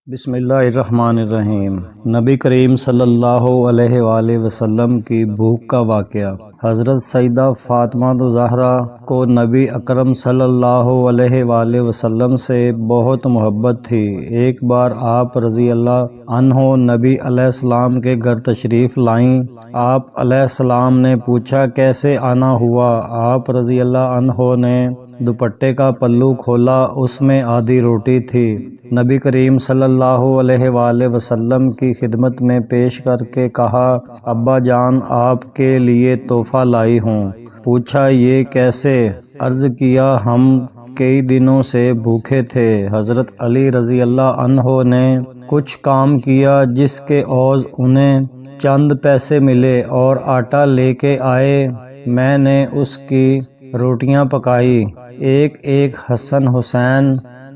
بسم اللہ الرحمن الرحیم۔ نبی کریم صلی اللہ علیہ وآلہ وسلم کی بھوک کا واقعہ۔ حضرت سیدہ فاطمہ الزہرا کو نبی اکرم صلی اللہ علیہ وآلہ وسلم سے بہت محبت تھی۔ ایک بار آپ رضی اللہ عنہ نبی علیہ السلام کے گھر تشریف لائیں۔ آپ علیہ السلام نے پوچھا کیسے آنا ہوا؟ آپ رضی اللہ عنہ نے دوپٹے کا پلو کھولا، اس میں آدھی روٹی تھی۔ نبی کریم صلی اللہ علیہ وآلہ وسلم کی خدمت میں پیش کر کے کہا، ابا جان آپ کے لیے تحفہ لائی ہوں۔ پوچھا یہ کیسے؟ عرض کیا ہم کئی دنوں سے بھوکے تھے۔ حضرت علی رضی اللہ عنہ نے کچھ کام کیا جس کے عوض انہیں چند پیسے ملے اور آٹا لے کے آئے۔ میں نے اس کی روٹیاں پکائی، ایک ایک حسن حسین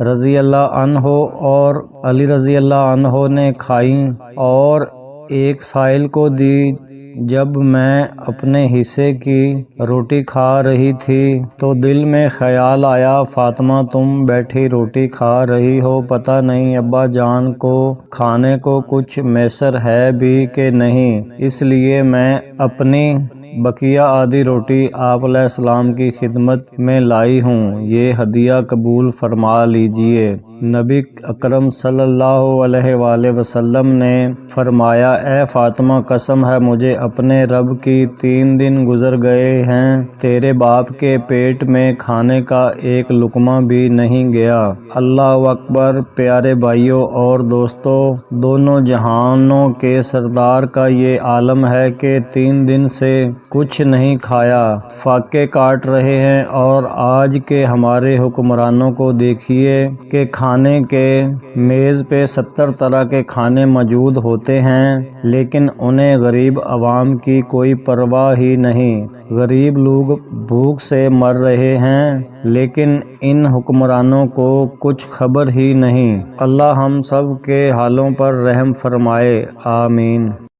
رضی اللہ عنہ اور علی رضی اللہ عنہ نے کھائیں اور ایک سائل کو دی۔ جب میں اپنے حصے کی روٹی کھا رہی تھی تو دل میں خیال آیا، فاطمہ تم بیٹھی روٹی کھا رہی ہو، پتہ نہیں ابا جان کو کھانے کو کچھ میسر ہے بھی کہ نہیں، اس لیے میں اپنی بقیہ آدھی روٹی آپ علیہ السلام کی خدمت میں لائی ہوں، یہ ہدیہ قبول فرما لیجئے۔ نبی اکرم صلی اللہ علیہ وآلہ وسلم نے فرمایا، اے فاطمہ قسم ہے مجھے اپنے رب کی 3 دن گزر گئے ہیں، تیرے باپ کے پیٹ میں کھانے کا ایک لقمہ بھی نہیں گیا۔ اللہ اکبر۔ پیارے بھائیوں اور دوستو، دونوں جہانوں کے سردار کا یہ عالم ہے کہ 3 دن سے کچھ نہیں کھایا، فاقے کاٹ رہے ہیں، اور آج کے ہمارے حکمرانوں کو دیکھیے کہ کھانے کے میز پہ 70 طرح کے کھانے موجود ہوتے ہیں، لیکن انہیں غریب عوام کی کوئی پرواہ ہی نہیں۔ غریب لوگ بھوک سے مر رہے ہیں لیکن ان حکمرانوں کو کچھ خبر ہی نہیں۔ اللہ ہم سب کے حالوں پر رحم فرمائے، آمین۔